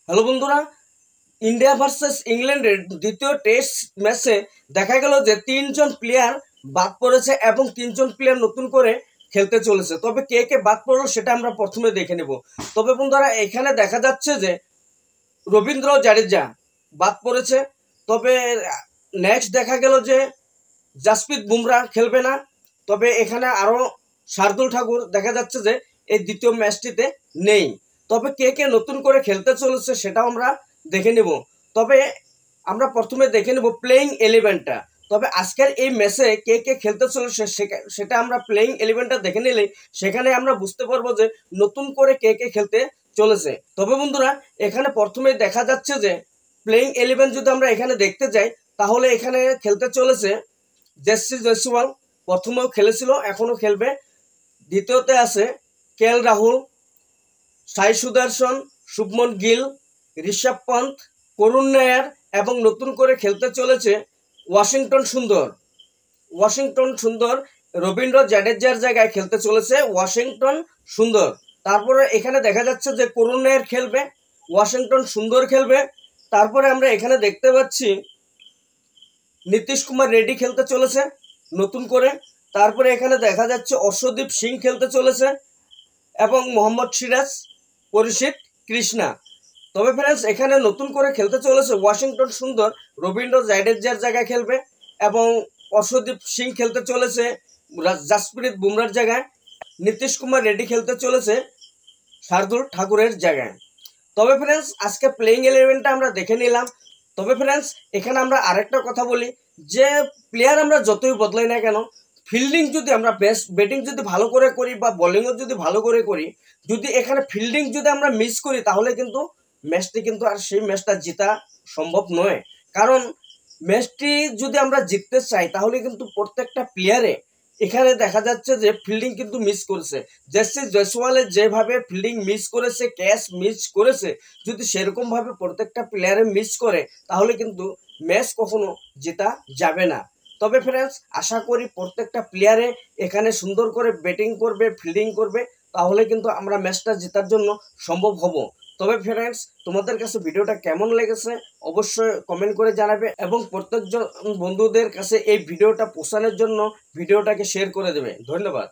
Hello বন্ধুরা, India versus ইংল্যান্ডের দ্বিতীয় টেস্ট ম্যাচে দেখা গেল যে 3জন প্লেয়ার বাদ পড়েছে এবং 3জন প্লেয়ার নতুন করে খেলতে চলেছে। তবে কে কে বাদ পড়লো সেটা আমরা প্রথমে দেখে নেব। তবে বন্ধুরা, এখানে দেখা যাচ্ছে যে রবীন্দ্র জাদেজা বাদ পড়েছে। তবে নেক্সট দেখা গেল যে জাসপ্রীত বুমরা খেলবে না। তবে এখানে আরও শার্দুল ঠাকুর দেখা যাচ্ছে যে এই দ্বিতীয় ম্যাচটিতে নেই। তবে কে কে নতুন করে খেলতে চলেছে সেটাও আমরা দেখে নেব। তবে আমরা প্রথমে দেখে নেব প্লেইং ইলেভেনটা। তবে আজকের এই ম্যাচে কে কে খেলতে চলেছে সেটা আমরা প্লেইং ইলেভেনটা দেখে নিলে সেখানে আমরা বুঝতে পারবো যে নতুন করে কে কে খেলতে চলেছে। তবে বন্ধুরা, এখানে প্রথমে দেখা যাচ্ছে যে প্লেইং ইলেভেন যদি আমরা এখানে দেখতে যাই তাহলে এখানে খেলতে চলেছে জেসি জয়সওয়াল। প্রথমেও খেলেছিল, এখনও খেলবে। দ্বিতীয়তে আছে কেএল রাহুল, সাই সুদর্শন, শুভমন গিল, ঋষভ পন্থ, করুণ নায়ার এবং নতুন করে খেলতে চলেছে ওয়াশিংটন সুন্দর রবীন্দ্র জাদেজার জায়গায় খেলতে চলেছে ওয়াশিংটন সুন্দর। তারপরে এখানে দেখা যাচ্ছে যে করুণ নায়ার খেলবে, ওয়াশিংটন সুন্দর খেলবে। তারপরে আমরা এখানে দেখতে পাচ্ছি নীতিশ কুমার রেড্ডি খেলতে চলেছে নতুন করে। তারপরে এখানে দেখা যাচ্ছে অর্শদীপ সিং খেলতে চলেছে এবং মোহাম্মদ সিরাজ, পরিচিত কৃষ্ণা। তবে ফ্রেন্ডস, এখানে নতুন করে খেলতে চলেছে ওয়াশিংটন সুন্দর রবীন্দ্র জাদেজার জায়গায় খেলবে এবং অর্শদীপ সিং খেলতে চলেছে জাসপ্রীত বুমরার জায়গায়। নীতিশ কুমার রেড্ডি খেলতে চলেছে শার্দুল ঠাকুরের জায়গায়। তবে ফ্রেন্ডস, আজকে প্লেইং ইলেভেনটা আমরা দেখে নিলাম। তবে ফ্রেন্ডস, এখানে আমরা আরেকটা কথা বলি যে প্লেয়ার আমরা যতই বদলাই না কেন, ফিল্ডিং যদি আমরা ব্যাটিং যদি ভালো করে করি বা বোলিংও যদি ভালো করে করি, যদি এখানে ফিল্ডিং যদি আমরা মিস করি তাহলে কিন্তু ম্যাচটি কিন্তু আর সেই ম্যাচটা জেতা সম্ভব নয়। কারণ ম্যাচটি যদি আমরা জিততে চাই তাহলে কিন্তু প্রত্যেকটা প্লেয়ারে এখানে দেখা যাচ্ছে যে ফিল্ডিং কিন্তু মিস করেছে। জেসি জয়সওয়ালের যেভাবে ফিল্ডিং মিস করেছে, ক্যাচ মিস করেছে, যদি সেরকমভাবে প্রত্যেকটা প্লেয়ারে মিস করে তাহলে কিন্তু ম্যাচ কখনো জেতা যাবে না। তবে ফ্রেন্ডস, আশা করি প্রত্যেকটা প্লেয়ারে এখানে সুন্দর করে ব্যাটিং করবে, ফিল্ডিং করবে, তাহলে কিন্তু আমরা ম্যাচটা জেতার জন্য সম্ভব হব। তবে ফ্রেন্ডস, তোমাদের কাছে ভিডিওটা কেমন লেগেছে অবশ্যই কমেন্ট করে জানাবে এবং প্রত্যেকজন বন্ধুদের কাছে এই ভিডিওটা পৌঁছানোর জন্য ভিডিওটাকে শেয়ার করে দেবে। ধন্যবাদ।